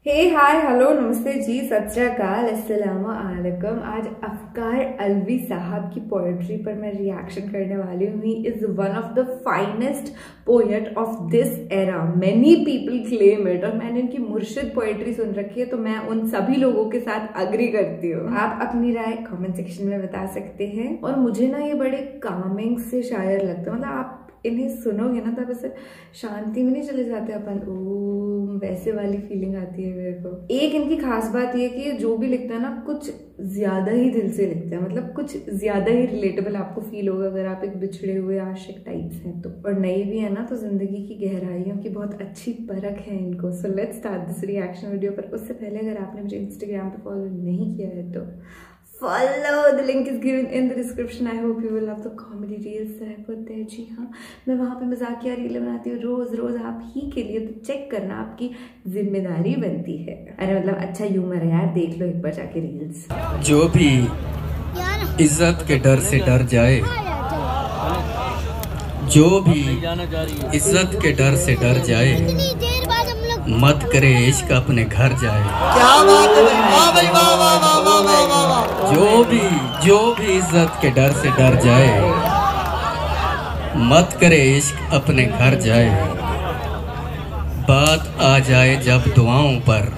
हे hi hello नमस्ते जी, सत श्री अकाल, अस्सलाम वालेकुम। आज अफकार अलवी साहब की पोएट्री पर मैं रिएक्शन करने वाली हूँ। He is one of the finest poet of this era, many people claim it. और मैंने इनकी मुर्शिद पोएट्री सुन रखी है, तो मैं उन सभी लोगों के साथ अग्री करती हूँ। आप अपनी राय कमेंट सेक्शन में बता सकते हैं। और मुझे ना ये बड़े कामिंग से शायर लगता है, मतलब आप इन्हें सुनोगे ना तब ऐसे शांति में नहीं चले जाते अपन, ओम वैसे वाली फीलिंग आती है मेरे को। एक इनकी खास बात ये कि जो भी लिखते हैं ना, कुछ ज्यादा ही दिल से लिखते हैं, मतलब कुछ ज्यादा ही रिलेटेबल आपको फील होगा अगर आप एक बिछड़े हुए आशिक टाइप्स हैं तो। और नई भी है ना, तो जिंदगी की गहराइयों की बहुत अच्छी परख है इनको। So let's start this reaction video. पर उससे पहले अगर आपने मुझे इंस्टाग्राम पे फॉलो नहीं किया है तो follow, the link is given in the description. I hope you will love the comedy reels that I put there. जी हाँ, मैं वहाँ पे मजाकिया रीलें बनाती हूँ रोज रोज आप ही के लिए, तो चेक करना आपकी जिम्मेदारी बनती है। अरे मतलब अच्छा ह्यूमर है यार, देख लो एक बार जाके रील्स। जो भी इज्जत के डर से डर जाए, जो भी इज्जत के डर से डर जाए, मत करे इश्क अपने घर जाए। क्या बात है भाई, वाह वाह वाह वाह वाह वाह वाह। जो भी इज्जत के डर से डर जाए, मत करे इश्क अपने घर जाए। बात आ जाए जब दुआओं पर,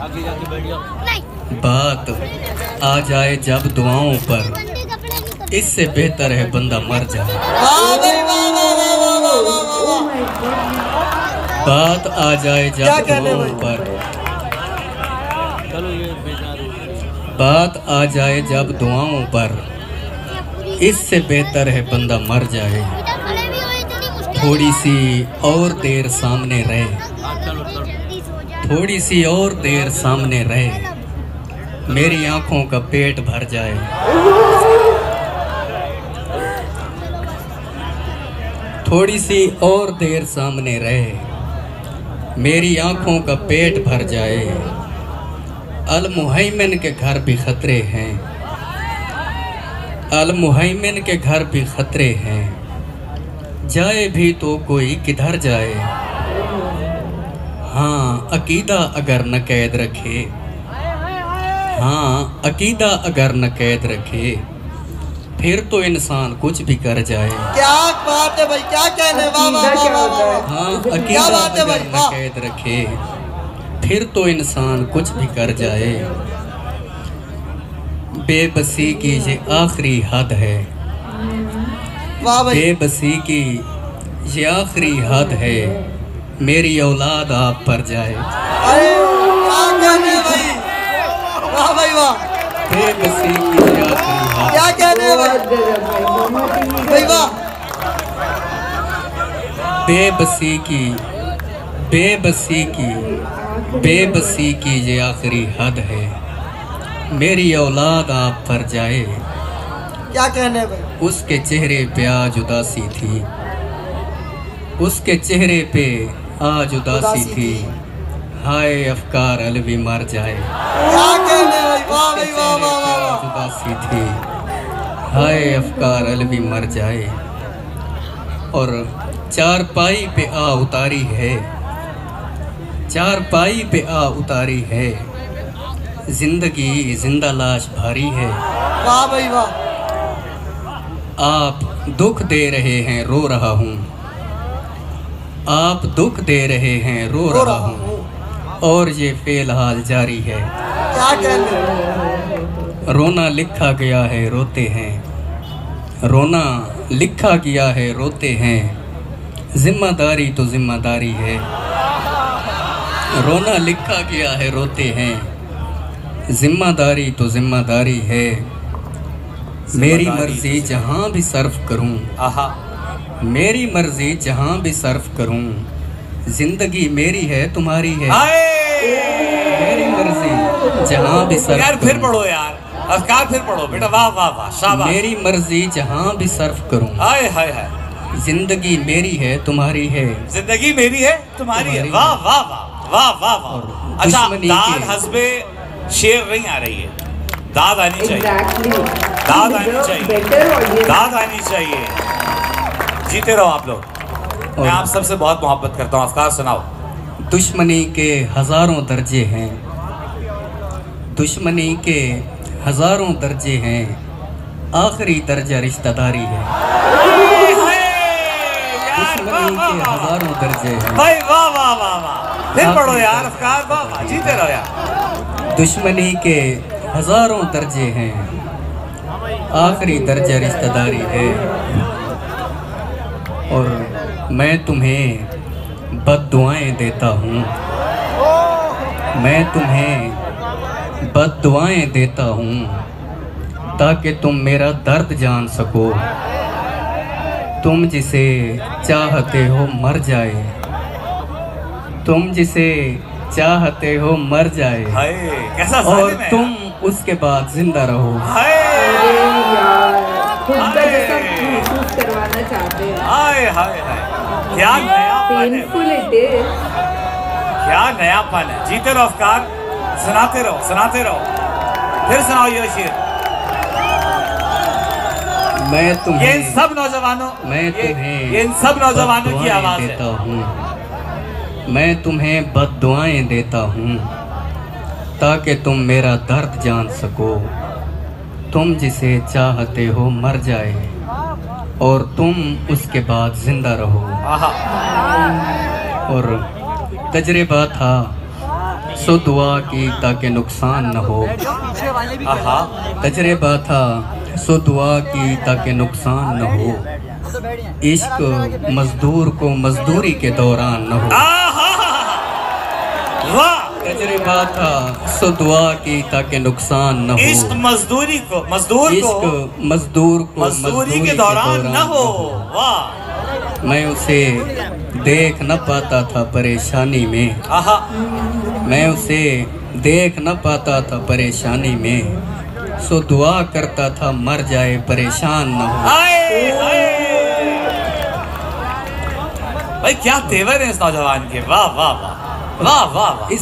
बात आ जाए जब दुआओं पर, इससे बेहतर है बंदा मर जाए। बात आ जाए जब दुआओं पर, बात आ जाए जब दुआओं पर, इससे बेहतर है बंदा मर जाए। थोड़ी सी और देर सामने रहे, थोड़ी सी और देर सामने रहे, मेरी आंखों का पेट भर जाए। थोड़ी सी और देर सामने रहे, मेरी आंखों का पेट भर जाए। अल-मुहैमिन के घर भी खतरे हैं, अल-मुहैमिन के घर भी खतरे हैं, जाए भी तो कोई किधर जाए। हाँ अकीदा अगर न कैद रखे, हाँ अकीदा अगर न कैद रखे, फिर तो इंसान कुछ भी कर जाए। क्या बात है भाई, क्या कहने, वाह वाह वाह वाह। हाँ अकीदा अगर न कैद रखे, फिर तो इंसान कुछ भी कर जाए। बेबसी की ये आखिरी हद है, बेबसी की ये आखिरी हद है, मेरी औलाद आप पर जाए। अरे क्या कहने भाई, वाह भाई वाह। बेबसी की ये आखिरी हद, क्या कहने भाई वाह। बेबसी की, बेबसी की, बेबसी की ये आखिरी हद है, मेरी औलाद आप पर जाए। क्या कहने भाई। उसके चेहरे पे आज उदासी थी, उसके चेहरे पे आज उदासी थी, हाय अफकार अलवी मर जाए। क्या कहने भाई, वाह भाई वाह वाह वाह। उदासी थी, हाय अफकार अलवी मर जाए। और चारपाई पे आ उतारी है, चारपाई पे आ उतारी है, जिंदगी जिंदा लाश भारी है। वाह भाई वाह। आप दुख दे रहे हैं रो रहा हूँ, आप दुख दे रहे हैं रो रहा हूँ, और ये फिलहाल जारी है। क्या कहने। रोना लिखा गया है रोते हैं, रोना लिखा गया है रोते हैं, जिम्मेदारी तो जिम्मेदारी है। रोना लिखा गया है रोते हैं, जिम्मेदारी तो जिम्मेदारी है। मेरी मर्जी जहाँ भी सर्फ करूँ, आहा मेरी मर्जी जहाँ भी सर्फ करूँ, जिंदगी मेरी है तुम्हारी है। मेरी मर्जी जहाँ भी सर्फ यार फिर पढ़ो यार, अफकार फिर पढ़ो बेटा, वाह वाह वाह शाबाश। मेरी मर्जी जहाँ भी सर्फ करूँ, हाय हाय हाय, जिंदगी मेरी है तुम्हारी है, जिंदगी मेरी है तुम्हारी है। वाह वाह वाह वाह वाह वाह। अच्छा दाद हस्बे शेर नहीं आ रही है, दाद आनी चाहिए, दाद आनी चाहिए, दाद आनी चाहिए। जीते रहो आप लोग, मैं आप सबसे बहुत मोहब्बत करता हूँ। अफकार सुनाओ। दुश्मनी के हजारों दर्जे हैं, दुश्मनी के हजारों दर्जे हैं, आखिरी दर्जा रिश्तेदारी है। दुश्मनी के हजारों दर्जे हैं। भाई वाह वाह वाह वाह, फिर पढ़ो यार अफकार, वाह वाह, जीते रहो यार। दुश्मनी के हजारों दर्जे हैं, आखिरी दर्जा रिश्तेदारी है। और मैं तुम्हें बद्दुआएं देता हूँ, मैं तुम्हें बद्दुआएं देता हूँ, ताकि तुम मेरा दर्द जान सको। तुम जिसे चाहते हो मर जाए, तुम जिसे चाहते हो मर जाए, कैसा और तुम उसके बाद जिंदा रहो। खुद का जैसा महसूस करवाना चाहते हैं। हाय हाय हाय, क्या नयापन है, क्या नयापन है। जीते रहो अफकार, सुनाते रहो सुनाते रहो। फिर सुनाओ ये शेर। मैं तुम्हें, ये सब नौजवानों, मैं तुम्हें ये इन सब नौजवानों की आवाज देता हूँ, मैं तुम्हें बद्दुआएं देता हूँ, ताकि तुम मेरा दर्द जान सको। तुम जिसे चाहते हो मर जाए, और तुम उसके बाद जिंदा रहो। और तजर्बा था सो दुआ की ताकि नुकसान न हो। तजर्बा था सो दुआ की ताकि नुकसान न हो। इश्क मजदूर को मजदूरी के दौरान न हो। तजर्बा था सो दुआ की ताकि नुकसान न हो। इश्क मजदूरी को मजदूर को मजदूरी के दौरान न हो। वाह। मैं उसे देख न पाता था परेशानी में, मैं उसे देख न पाता था परेशानी में, सो दुआ करता था मर जाए परेशान न हो। भाई क्या तेवर है इस नौजवान के, वाह वाह वाह वाह वाह वाह।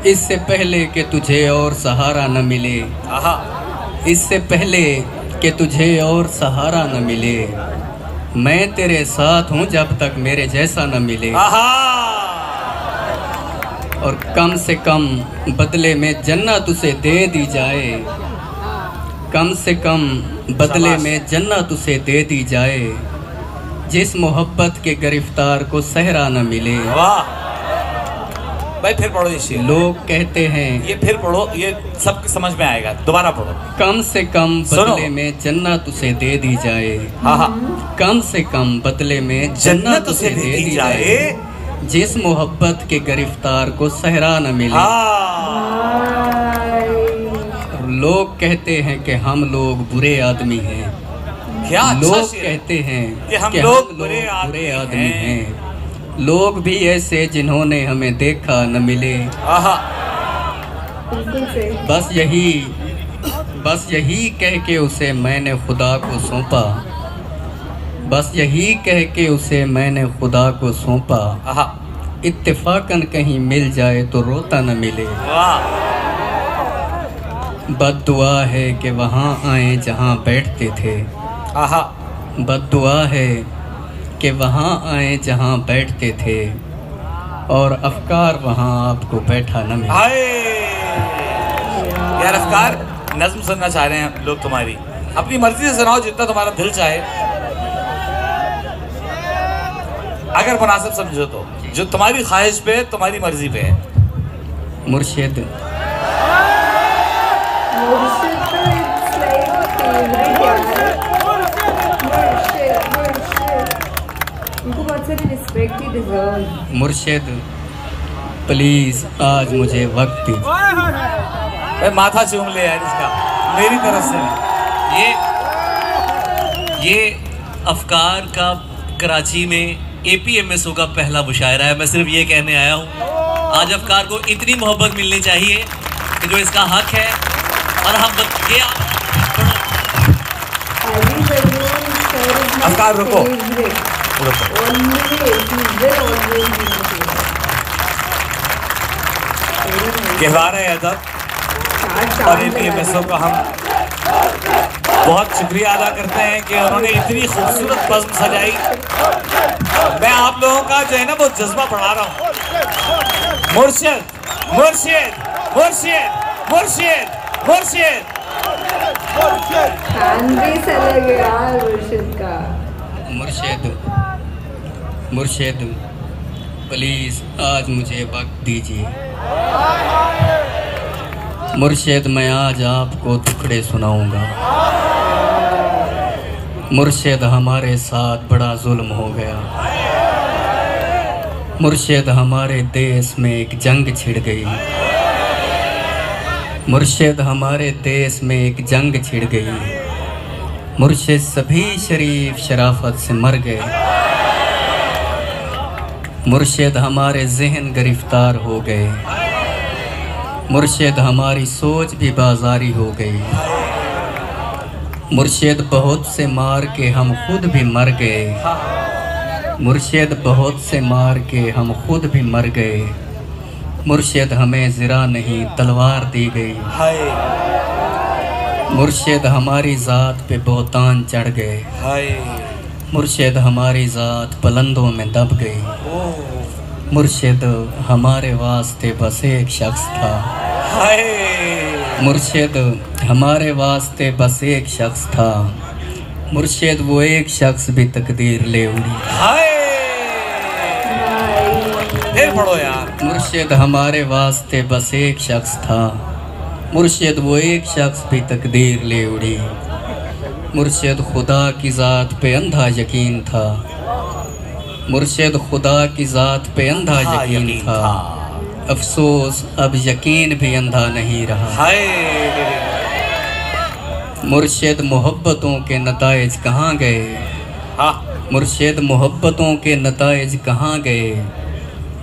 इससे पहले कि तुझे और सहारा न मिले, इससे पहले कि तुझे और सहारा न मिले, मैं तेरे साथ हूँ जब तक मेरे जैसा न मिले। और कम से कम बदले में जन्नत उसे दे दी जाए, कम से कम बदले में जन्नत उसे दे दी जाए, जिस मोहब्बत के गिरफ्तार को सहरा न मिले। वाह भाई, फिर पढ़ो ये शेर। लोग कहते हैं, ये फिर पढ़ो, ये सबके समझ में आएगा, दोबारा पढ़ो। कम से कम बदले में जन्नत उसे दे दी जाए, कम से कम बदले में जन्नत उसे दे दी जाए, जिस मोहब्बत के गिरफ्तार को सहरा न मिले। लोग कहते हैं कि हम लोग बुरे आदमी हैं, क्या लोग कहते हैं कि हम लोग बुरे आदमी हैं। लोग भी ऐसे जिन्होंने हमें देखा न मिले। बस यही कह के उसे मैंने खुदा को सौंपा, बस यही कह के उसे मैंने खुदा को सौंपा, इत्तेफाकन कहीं मिल जाए तो रोता न मिले। बद्दुआ है कि वहाँ आए जहाँ बैठते थे, बद्दुआ है कि वहाँ आए जहाँ बैठते थे, और अफकार वहाँ आपको बैठा न मिले। यार अफकार, नज़्म सुनना चाह रहे हैं लोग तुम्हारी, अपनी मर्जी से सुनाओ जितना तुम्हारा दिल चाहे, अगर मुनासिब समझो तो, जो तुम्हारी ख्वाहिश पे, तुम्हारी मर्जी पे है। मुर्शिद मुर्शिद प्लीज आज मुझे वक्त दीजिए। माथा चूम ले यार इसका, मेरी तरफ से। ये अफकार का कराची में APMSO का पहला मुशायरा है। मैं सिर्फ ये कहने आया हूँ, आज अफकार को इतनी मोहब्बत मिलनी चाहिए कि जो इसका हक है। और हम ये अफकार रुको, गहवारा अदब और APMSO का हम बहुत शुक्रिया अदा करते हैं कि उन्होंने इतनी खूबसूरत नज़्म सजाई। मैं आप लोगों का जो है ना वो जज्बा बढ़ा रहा हूँ। मुर्शिद मुर्शिद मुर्शिद मुर्शिद मुर्शिद फैन बेस अलग है यार मुर्शिद का। मुर्शिद मुर्शिद प्लीज आज मुझे वक्त दीजिए। मुर्शिद मैं आज आपको टुकड़े सुनाऊंगा। मुर्शिद हमारे साथ बड़ा जुल्म हो गया। मुर्शिद हमारे देश में एक जंग छिड़ गई। मुर्शिद हमारे देश में एक जंग छिड़ गई। मुर्शिद सभी शरीफ शराफत से मर गए। मुर्शिद हमारे जहन गिरफ्तार हो गए। मुर्शिद हमारी सोच भी बाजारी हो गई। मुर्शिद बहुत से मार के हम खुद भी मर गए। मुर्शिद बहुत से मार के हम खुद भी मर गए। मुर्शिद हमें ज़रा नहीं तलवार दी गई। मुर्शिद हमारी ज़ात पे बहुतान चढ़ गए। मुर्शिद हमारी ज़ात बुलंदों में दब गई। मुर्शिद हमारे वास्ते बस एक शख्स था। मुर्शिद हमारे वास्ते बस एक शख्स था। मुर्शिद वो एक शख्स भी तकदीर ले उड़ी। फिर पढ़ो यार। मुर्शिद हमारे वास्ते बस एक शख्स था। मुर्शिद वो एक शख्स भी तकदीर ले उड़ी। मुर्शिद खुदा की ज़ात पे अंधा यकीन था। मुर्शिद खुदा की ज़ात पे अंधा यकीन था। अफसोस अब यकीन भी अंधा नहीं रहा। मुर्शिद मोहब्बतों के नताइज कहाँ गए? मुर्शिद मोहब्बतों के नताइज कहाँ गए?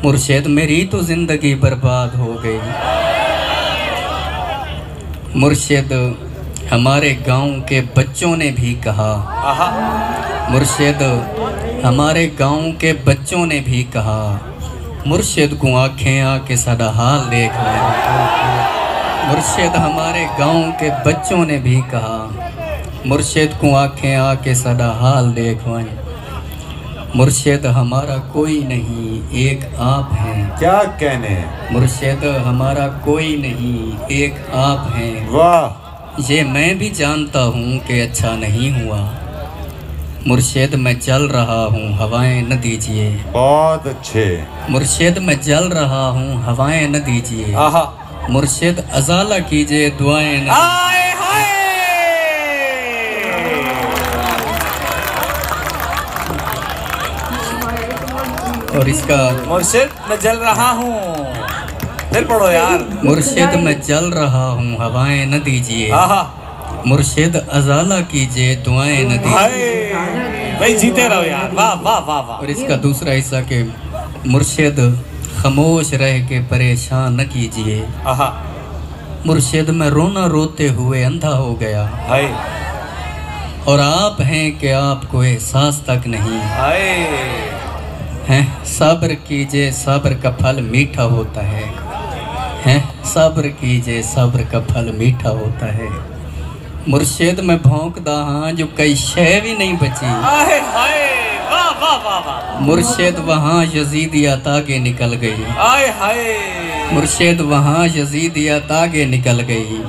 मुर्शिद मेरी तो ज़िंदगी बर्बाद हो गई। मुर्शिद हमारे गांव के बच्चों ने भी कहा। मुर्शिद हमारे गांव के बच्चों ने भी कहा। मुर्शिद को आँखें आके सादा हाल देख लें। मुर्शिद हमारे गांव के बच्चों ने भी कहा। मुर्शिद को आँखें आके सादा हाल देख लें। मुर्शिद हमारा कोई नहीं एक आप हैं। क्या कहने? मुर्शिद हमारा कोई नहीं एक आप हैं। वाह। ये मैं भी जानता हूँ कि अच्छा नहीं हुआ। मुर्शिद मैं जल रहा हूँ हवाएं न दीजिए। बहुत अच्छे। मुर्शिद मैं जल रहा हूँ हवाएं न दीजिए। मुर्शिद अजाला कीजिए दुआएं न और इसका मुर्शिद मैं जल रहा हूँ। फिर पढ़ो यार। मुर्शिद मैं जल रहा हूँ हवाएं न दीजिए। मुर्शिद अजाला कीजिए दुआएं न दीजिए। भाई जीते रहो यार। वाह वाह वाह वाह। और इसका दूसरा हिस्सा के मुर्शिद खामोश रह के परेशान न कीजिए। मुर्शिद मैं रोना रोते हुए अंधा हो गया। और आप हैं कि आपको एहसास तक नहीं हैं। सब्र कीजिए सब्र का फल मीठा होता है। हैं सब्र कीजिए सब्र का फल मीठा होता है। मुर्शिद में भौंकदा हाँ जो कई शय भी नहीं बची। वाह वाह वाह वाह। मुर्शिद वहाँ यजीदिया तागे निकल गई। मुर्शिद वहाँ यजीदिया तागे निकल गई।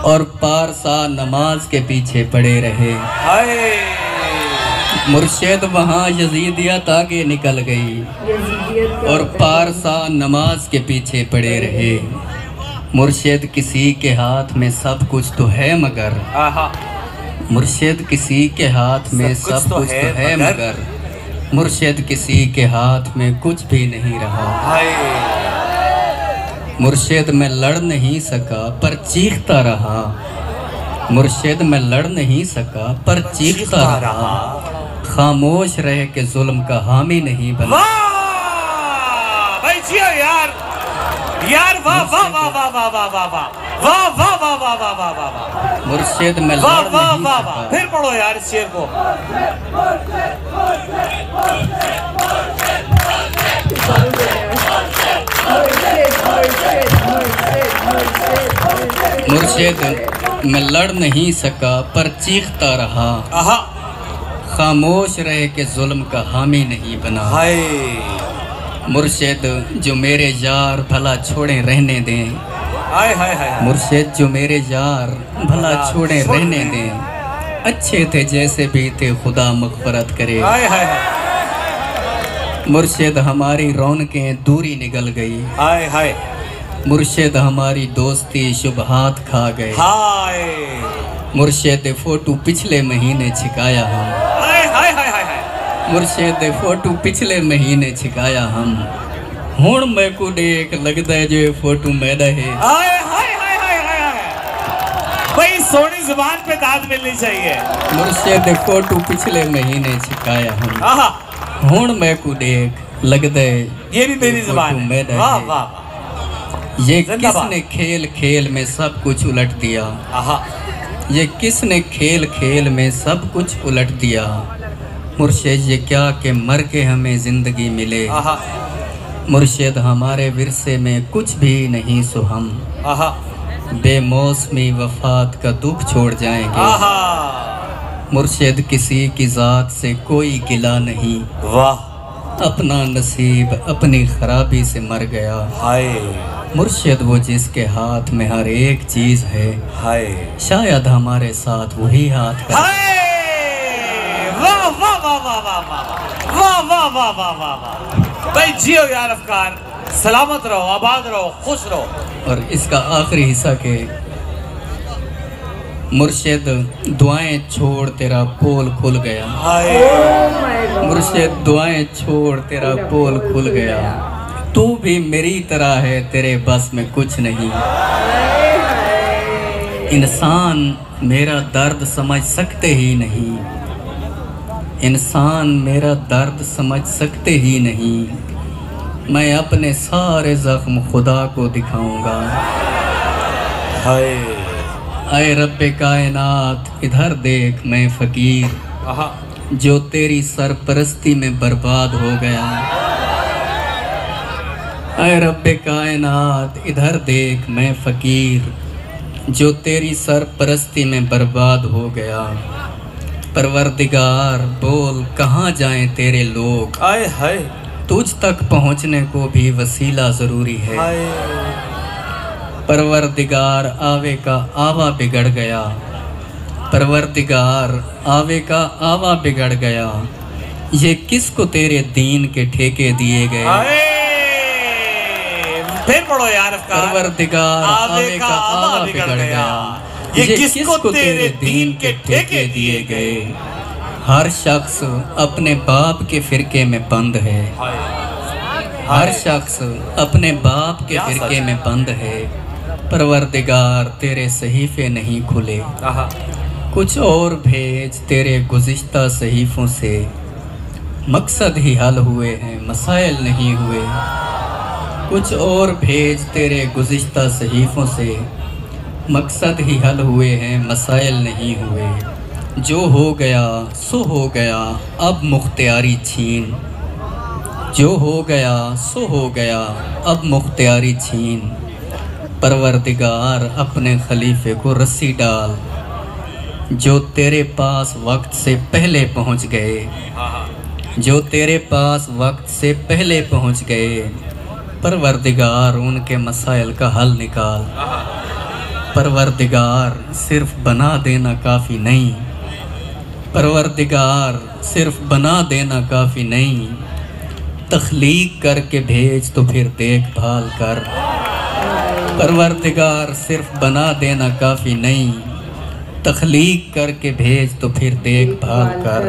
और पारसा नमाज के पीछे पड़े रहे। मुर्शिद वहाँ यजीदिया तागे निकल गई। और पारसा नमाज के पीछे पड़े रहे। मुर्शिद किसी के हाथ में सब कुछ तो है मगर। मुर्शिद किसी के हाथ में सब कुछ तो है मगर। मुर्शिद किसी के हाथ में कुछ भी नहीं रहा। मुर्शिद मैं लड़ नहीं सका पर चीखता रहा। मुर्शिद मैं लड़ नहीं सका पर चीखता रहा। खामोश रह के जुल्म का हामी नहीं बना। भाई जियो यार। यार वाह वाह वाह वाह वाह वाह वाह वाह वाह वाह वाह वाह वाह वाह वाह। मुर्शिद में वाह वाह वाह वाह। फिर पढ़ो यार इस शेर को। मुर्शिद मैं लड़ नहीं सका पर चीखता रहा। खामोश रह के जुल्म का हामी नहीं बना। मुर्शिद जो मेरे यार भला छोड़े रहने दें, हाय हाय हाय, मुर्शिद जो मेरे यार भला छोड़े रहने दें, अच्छे थे जैसे भी थे खुदा मग़फ़िरत करे। हाय हाय, मुर्शिद हमारी रौनकें दूरी निकल गई, हाय हाय, मुर्शिद हमारी दोस्ती शुबहात खा गए, हाय, मुर्शिद फोटो पिछले महीने छिकाया हम, हाय हाय हाय हाय, मुर्शिद फोटो पिछले महीने छिकाया हम, हुण मैं को देख लगता है जो फोटो मेरा है। हाय हाय हाय हाय हाय, भाई सोनी जुबान पे दाद मिलनी चाहिए। मुर्शिद फोटो पिछले महीने छिकाया हम, आहा, हुण मैं को देख लगता है ये भी मेरी जुबान है। मेरा वाह है। वाह, ये किसने खेल खेल में सब कुछ उलट दिया, आहा, ये किसने खेल खेल में सब कुछ उलट दिया। मुर्शिद ये क्या कि मर के हमें जिंदगी मिले, आहा, मुर्शिद हमारे विरसे में कुछ भी नहीं सो हम, आहा, बेमौसमी वफात का दुख छोड़ जाएंगे। आहा, मुर्शिद किसी की ज़ात से कोई गिला नहीं, वाह, अपना नसीब अपनी खराबी से मर गया। हाय, मुर्शिद वो जिसके हाथ में हर एक चीज़ है, हाय, शायद हमारे साथ वही हाथ का। हाय, वाह वाह वाह वाह वाह वाह वाह वाह वाह वाह वाह वाह, भाई जियो यार अफकार, सलामत रहो, आबाद रहो, खुश रहो। और इसका आखिरी हिस्सा के मुर्शिद दुआएं छोड़ तेरा पोल खुल गया, हाय, मुर्शिद दुआएं छोड़ तेरा पोल खुल गया, तू भी मेरी तरह है तेरे बस में कुछ नहीं। इंसान मेरा दर्द समझ सकते ही नहीं, इंसान मेरा दर्द समझ सकते ही नहीं, मैं अपने सारे जख्म खुदा को दिखाऊंगा। हाय, आए रब्बे कायनात इधर देख मैं फ़कीर, आहा, जो तेरी सरपरस्ती में बर्बाद हो गया। आए रब्बे कायनात इधर देख मैं फ़कीर, जो तेरी सरपरस्ती में बर्बाद हो गया। परवरदिगार बोल कहाँ जाएं तेरे लोग, हाय हाय, तुझ तक पहुँचने को भी वसीला ज़रूरी है। हाय, परवरदिगार आवे का आवा बिगड़ गया, परवरदिगार आवे का आवा बिगड़ गया, ये किसको तेरे दीन के ठेके दिए गए। हाय, फिर पढ़ो यार अफकार, परवरदिगार आवे का आवा बिगड़ गया, ये किसको तेरे दीन के ठेके दिए गए। हर शख्स अपने बाप के फिरके में बंद है, हर शख्स अपने बाप के फिरके में बंद है। परवरदिगार तेरे सहीफे नहीं खुले, कुछ और भेज तेरे गुज़िश्ता सहीफों से, मकसद ही हल हुए हैं मसाइल नहीं हुए। कुछ और भेज तेरे गुज़िश्ता सहीफों से, मकसद ही हल हुए हैं मसाइल नहीं हुए। जो हो गया सो हो गया अब मुख्तियारी छीन, जो हो गया सो हो गया अब मुख्तियारी छीन। परवरदिगार अपने खलीफे को रस्सी डाल, जो तेरे पास वक्त से पहले पहुंच गए, जो तेरे पास वक्त से पहले पहुंच गए। परवरदिगार उनके मसाइल का हल निकाल। परवरदिगार सिर्फ बना देना काफ़ी नहीं, परवरदिगार सिर्फ बना देना काफ़ी नहीं, तख्लीक करके भेज तो फिर देखभाल कर। परवरदिगार सिर्फ बना देना काफ़ी नहीं, तख्लीक करके भेज तो फिर देखभाल कर।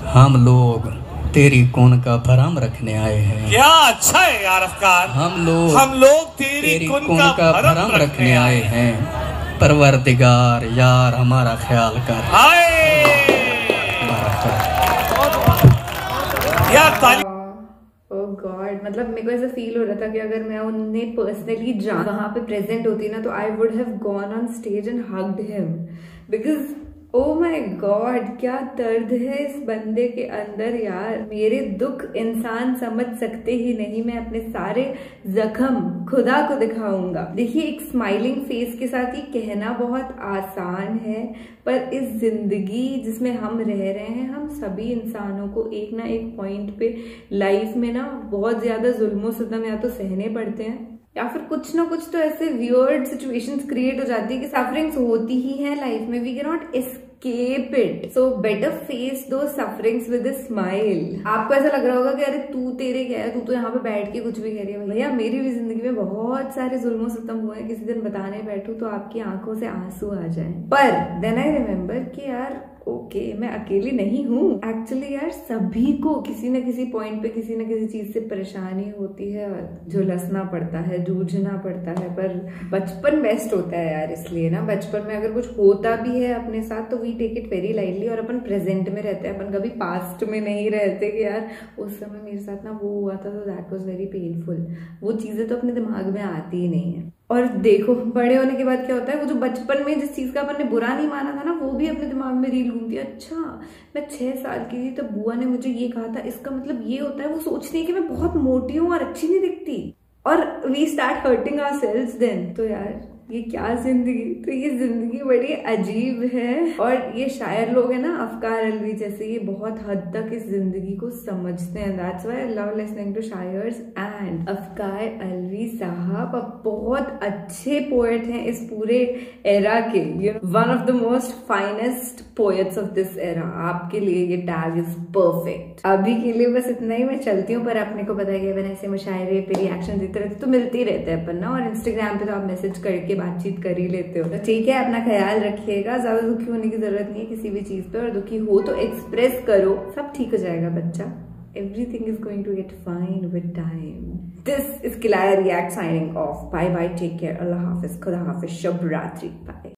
हम लोग तेरी कौन का भरम रखने आए हैं। क्या अच्छा है यार अफकार, हम लोग तेरी कौन का भरम रखने आए हैं। परवरदिगार यार हमारा ख्याल कर। ओह गॉड, मतलब मेरे को ऐसा फील हो रहा था कि अगर मैं उन्हें पर्सनली वहाँ पे प्रेजेंट होती ना तो I would have gone on stage and hugged him, because oh my God, क्या दर्द है इस बंदे के अंदर यार। मेरे दुख इंसान समझ सकते ही नहीं, मैं अपने सारे जख्म खुदा को दिखाऊंगा। देखिए, एक स्माइलिंग फेस के साथ ये कहना बहुत आसान है, पर इस जिंदगी जिसमें हम रह रहे हैं, हम सभी इंसानों को एक ना एक पॉइंट पे लाइफ में ना बहुत ज्यादा जुल्मों सितम या तो सहने पड़ते हैं, या फिर कुछ ना कुछ तो ऐसे वियर्ड सिचुएशंस क्रिएट हो जाती है कि सफरिंग्स होती ही है लाइफ में, we can not escape it. So better face the sufferings with a smile. आपको ऐसा लग रहा होगा कि अरे तू तेरे क्या है, तू तो यहाँ पे बैठ के कुछ भी कह रही है। भैया, मेरी भी जिंदगी में बहुत सारे जुल्मों सितम हुए हैं, किसी दिन बताने बैठू तो आपकी आंखों से आंसू आ जाए। पर देन आई रिमेम्बर कि यार ओके, मैं अकेली नहीं हूँ। एक्चुअली यार, सभी को किसी न किसी पॉइंट पे किसी न किसी चीज से परेशानी होती है, झुलसना पड़ता है, जूझना पड़ता है। पर बचपन बेस्ट होता है यार, इसलिए ना बचपन में अगर कुछ होता भी है अपने साथ तो we take it very lightly, और अपन प्रेजेंट में रहते हैं, अपन कभी पास्ट में नहीं रहते कि यार उस समय मेरे साथ ना वो हुआ था तो दैट वाज वेरी पेनफुल। वो चीजें तो अपने दिमाग में आती ही नहीं है। और देखो, बड़े होने के बाद क्या होता है, वो जो बचपन में जिस चीज का अपन ने बुरा नहीं माना था ना, वो भी अपने दिमाग में रील घूमती है। अच्छा, मैं 6 साल की थी तो बुआ ने मुझे ये कहा था, इसका मतलब ये होता है। वो सोचती है कि मैं बहुत मोटी हूँ और अच्छी नहीं दिखती, और we start hurting ourselves then. तो यार ये क्या जिंदगी, तो ये जिंदगी बड़ी अजीब है। और ये शायर लोग हैं ना, अफकार अलवी जैसे, ये बहुत हद तक इस जिंदगी को समझते हैं। That's why I love listening to शायर्स। एंड अफकार अलवी साहब अब बहुत अच्छे पोएट हैं इस पूरे एरा के, you know, one of the most finest poets of this era. आपके लिए ये टैग इज परफेक्ट। अभी के लिए बस इतना ही, मैं चलती हूँ। पर अपने को पता है कि मैंने ऐसे मुशायरे पे रिएक्शन देते रहते तो मिलते ही रहते हैं अपन ना, और इंस्टाग्राम पे तो आप मैसेज करके बातचीत कर ही लेते हो। तो ठीक है, अपना ख्याल रखिएगा। ज्यादा दुखी होने की जरूरत नहीं है किसी भी चीज पे, और दुखी हो तो एक्सप्रेस करो, सब ठीक हो जाएगा बच्चा। Everything is going to get fine with time. This is Kilaya React signing off. Bye bye, take care. Allah Hafiz, Khuda Hafiz, Shub Ratri. Bye.